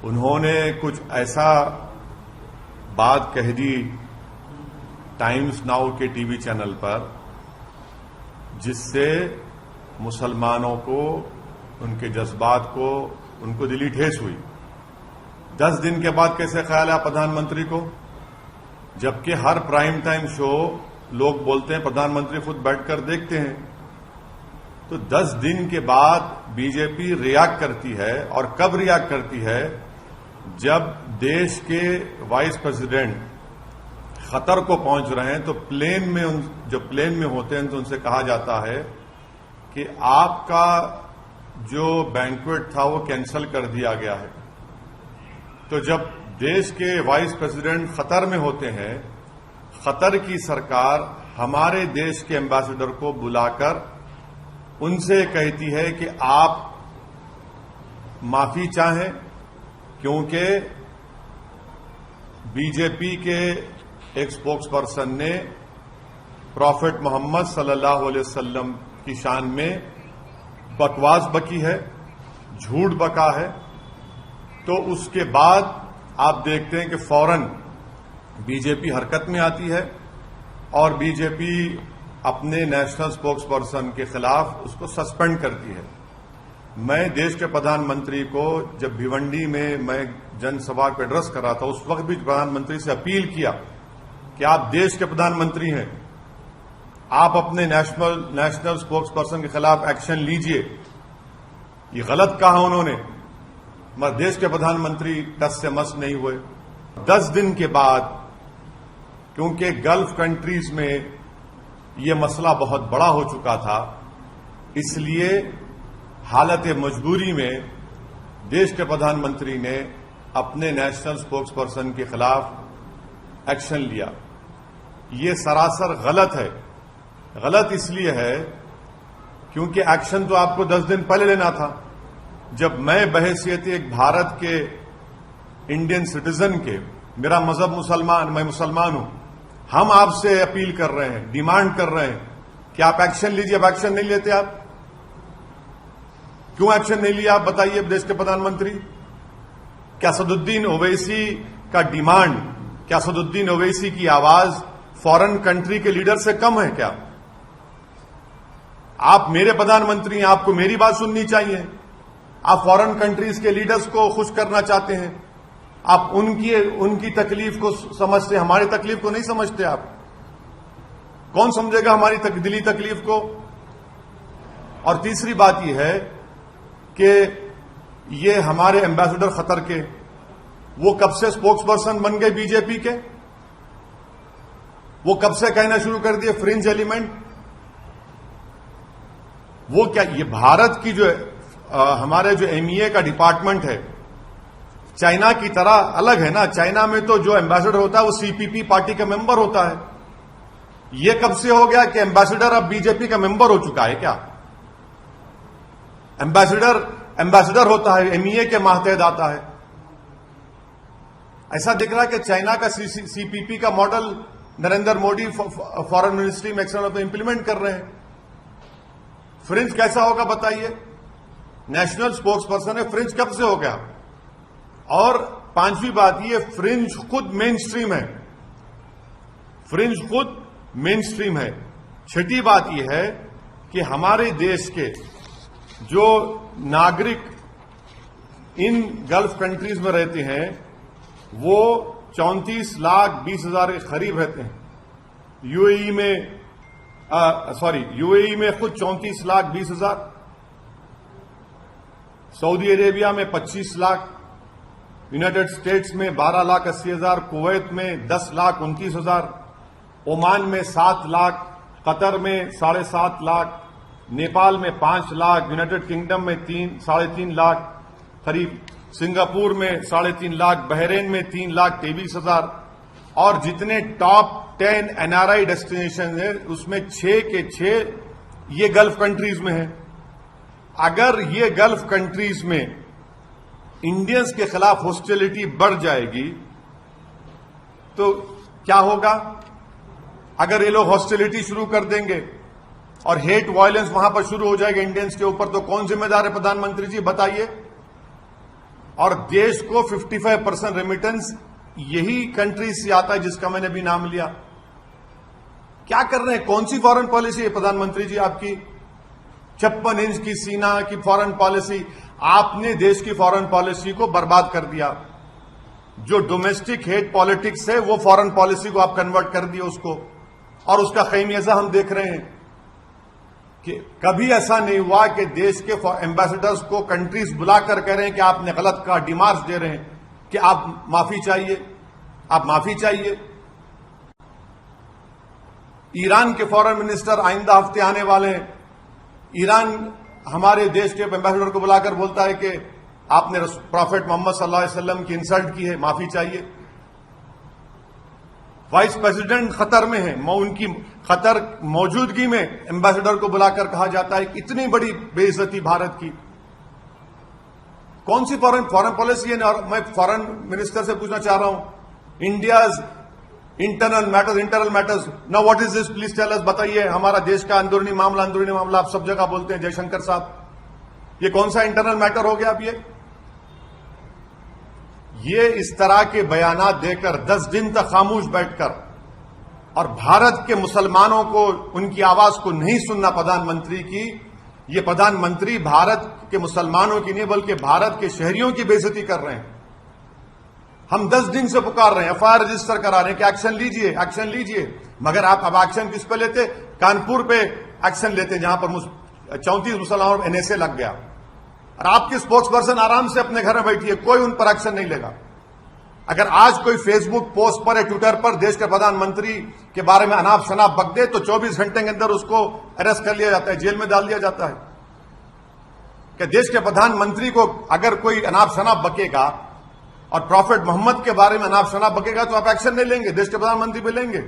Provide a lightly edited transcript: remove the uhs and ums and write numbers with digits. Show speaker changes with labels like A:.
A: उन्होंने कुछ ऐसा बात कह दी टाइम्स नाउ के टीवी चैनल पर जिससे मुसलमानों को, उनके जज्बात को, उनको दिली ठेस हुई। 10 दिन के बाद कैसे ख्याल है प्रधानमंत्री को, जबकि हर प्राइम टाइम शो लोग बोलते हैं प्रधानमंत्री खुद बैठकर देखते हैं। तो 10 दिन के बाद बीजेपी रिएक्ट करती है, और कब रिएक्ट करती है, जब देश के वाइस प्रेसिडेंट खतर को पहुंच रहे हैं तो प्लेन में होते हैं तो उनसे कहा जाता है कि आपका जो बैंक्वेट था वो कैंसिल कर दिया गया है। तो जब देश के वाइस प्रेसिडेंट खतर में होते हैं, खतर की सरकार हमारे देश के एम्बेसडर को बुलाकर उनसे कहती है कि आप माफी चाहें, क्योंकि बीजेपी के एक स्पोक्स पर्सन ने प्रॉफिट मोहम्मद सल्लल्लाहु अलैहि वसल्लम की शान में बकवास बकी है, झूठ बका है। तो उसके बाद आप देखते हैं कि फौरन बीजेपी हरकत में आती है और बीजेपी अपने नेशनल स्पोक्स पर्सन के खिलाफ उसको सस्पेंड करती है। मैं देश के प्रधानमंत्री को जब भिवंडी में मैं जनसभा को एड्रेस कर रहा था, उस वक्त भी प्रधानमंत्री से अपील किया कि आप देश के प्रधानमंत्री हैं, आप अपने नेशनल स्पोक्स पर्सन के खिलाफ एक्शन लीजिए। ये गलत कहा उन्होंने, मगर देश के प्रधानमंत्री टस से मस नहीं हुए। 10 दिन के बाद, क्योंकि गल्फ कंट्रीज में ये मसला बहुत बड़ा हो चुका था, इसलिए हालत मजबूरी में देश के प्रधानमंत्री ने अपने नेशनल स्पोक्स पर्सन के खिलाफ एक्शन लिया। ये सरासर गलत है। गलत इसलिए है क्योंकि एक्शन तो आपको 10 दिन पहले लेना था। जब मैं बहैसियत एक भारत के इंडियन सिटीजन के, मेरा मजहब मुसलमान, मैं मुसलमान हूं, हम आपसे अपील कर रहे हैं, डिमांड कर रहे हैं कि आप एक्शन लीजिए। अब एक्शन नहीं लेते आप, क्यों एक्शन नहीं लिया आप बताइए देश के प्रधानमंत्री? क्या असदुद्दीन ओवैसी का डिमांड, क्या असदुद्दीन ओवैसी की आवाज फॉरेन कंट्री के लीडर से कम है क्या? आप मेरे प्रधानमंत्री हैं, आपको मेरी बात सुननी चाहिए। आप फॉरेन कंट्रीज के लीडर्स को खुश करना चाहते हैं, आप उनकी तकलीफ को समझते, हमारी तकलीफ को नहीं समझते। आप कौन समझेगा हमारी दिली तकलीफ को? और तीसरी बात यह है कि ये हमारे एम्बेसडर खतर के, वो कब से स्पोक्स पर्सन बन गए बीजेपी के? वो कब से कहना शुरू कर दिए फ्रिंज एलिमेंट? वो क्या, ये भारत की जो हमारे जो एमईए का डिपार्टमेंट है, चाइना की तरह अलग है ना। चाइना में तो जो एम्बेसडर होता है वो सीपीपी पार्टी का मेंबर होता है। ये कब से हो गया कि एम्बेसडर अब बीजेपी का मेंबर हो चुका है क्या? एम्बेसडर होता है, एमईए के मातहत आता है। ऐसा दिख रहा है कि चाइना का सीपीपी का model Narendra Modi foreign ministry में एक्सटर्नल में इंप्लीमेंट कर रहे हैं। फ्रिंज कैसा होगा बताइए? नेशनल स्पोक्स पर्सन है, फ्रिंज कब से हो गया? और पांचवी बात, ये फ्रिंज खुद मेन स्ट्रीम है, फ्रिंज खुद मेन स्ट्रीम है। छठी बात यह है कि हमारे देश के जो नागरिक इन गल्फ कंट्रीज में रहते हैं वो 34,20,000 के करीब रहते हैं। यूएई में खुद 34,20,000, सऊदी अरेबिया में 25 लाख, यूनाइटेड स्टेट्स में 12,80,000, कुवैत में 10,29,000, ओमान में 7 लाख, कतर में 7.5 लाख, नेपाल में 5 लाख, यूनाइटेड किंगडम में 3.5 लाख करीब, सिंगापुर में 3.5 लाख, बहरीन में 3,23,000, और जितने टॉप 10 एनआरआई डेस्टिनेशन है उसमें 6 के 6 ये गल्फ कंट्रीज में है। अगर ये गल्फ कंट्रीज में इंडियंस के खिलाफ हॉस्टिलिटी बढ़ जाएगी तो क्या होगा? अगर ये लोग हॉस्टिलिटी शुरू कर देंगे और हेट वायलेंस वहां पर शुरू हो जाएगा इंडियंस के ऊपर, तो कौन जिम्मेदार है? प्रधानमंत्री जी बताइए। और देश को 55% रेमिटेंस यही कंट्री से आता है जिसका मैंने भी नाम लिया। क्या कर रहे हैं? कौन सी फॉरेन पॉलिसी है प्रधानमंत्री जी आपकी? 56 इंच की सीना की फॉरेन पॉलिसी। आपने देश की फॉरेन पॉलिसी को बर्बाद कर दिया। जो डोमेस्टिक हेट पॉलिटिक्स है वो फॉरेन पॉलिसी को आप कन्वर्ट कर दिए उसको, और उसका खैमियाजा हम देख रहे हैं कि कभी ऐसा नहीं हुआ कि देश के एम्बेसडर्स को कंट्रीज बुलाकर कह रहे हैं कि आपने गलत कहा, डिमार्च दे रहे हैं कि आप माफी चाहिए, आप माफी चाहिए। ईरान के फॉरेन मिनिस्टर आइंदा हफ्ते आने वाले हैं। ईरान हमारे देश के एम्बेसडर को बुलाकर बोलता है कि आपने प्रॉफेट मोहम्मद सल्लल्लाहु अलैहि वसल्लम की इंसल्ट की है, माफी चाहिए। वाइस प्रेसिडेंट खतर में है, उनकी खतर मौजूदगी में एम्बेसडर को बुलाकर कहा जाता है कि इतनी बड़ी बेइज्जती भारत की। कौन सी फॉरेन पॉलिसी है? और मैं फॉरेन मिनिस्टर से पूछना चाह रहा हूं, India's internal matters now what is this, please tell us, बताइए। हमारा देश का अंदरूनी मामला आप सब जगह बोलते हैं जयशंकर साहब, ये कौन सा इंटरनल मैटर हो गया? अब ये इस तरह के बयानात देकर 10 दिन तक खामोश बैठकर और भारत के मुसलमानों को उनकी आवाज को नहीं सुनना प्रधानमंत्री की, ये प्रधानमंत्री भारत के मुसलमानों की नहीं बल्कि भारत के शहरियों की बेइज्जती कर रहे हैं। हम 10 दिन से पुकार रहे हैं, एफआईआर रजिस्टर करा रहे हैं कि एक्शन लीजिए, एक्शन लीजिए, मगर आप अब एक्शन किस पे लेते? कानपुर पे एक्शन लेते जहां पर 34 मुसलमानों पर एनएसए लग गया, और आपके स्पोक्स पर्सन आराम से अपने घर में बैठिए, कोई उन पर एक्शन नहीं लेगा। अगर आज कोई फेसबुक पोस्ट पर या ट्विटर पर देश के प्रधानमंत्री के बारे में अनाप शनाप बक दे तो 24 घंटे के अंदर उसको अरेस्ट कर लिया जाता है, जेल में डाल दिया जाता है। कि देश के प्रधानमंत्री को अगर कोई अनाप शनाप बकेगा और प्रॉफेट मोहम्मद के बारे में अनाप शनाप बकेगा तो आप एक्शन नहीं लेंगे, देश के प्रधानमंत्री पे लेंगे।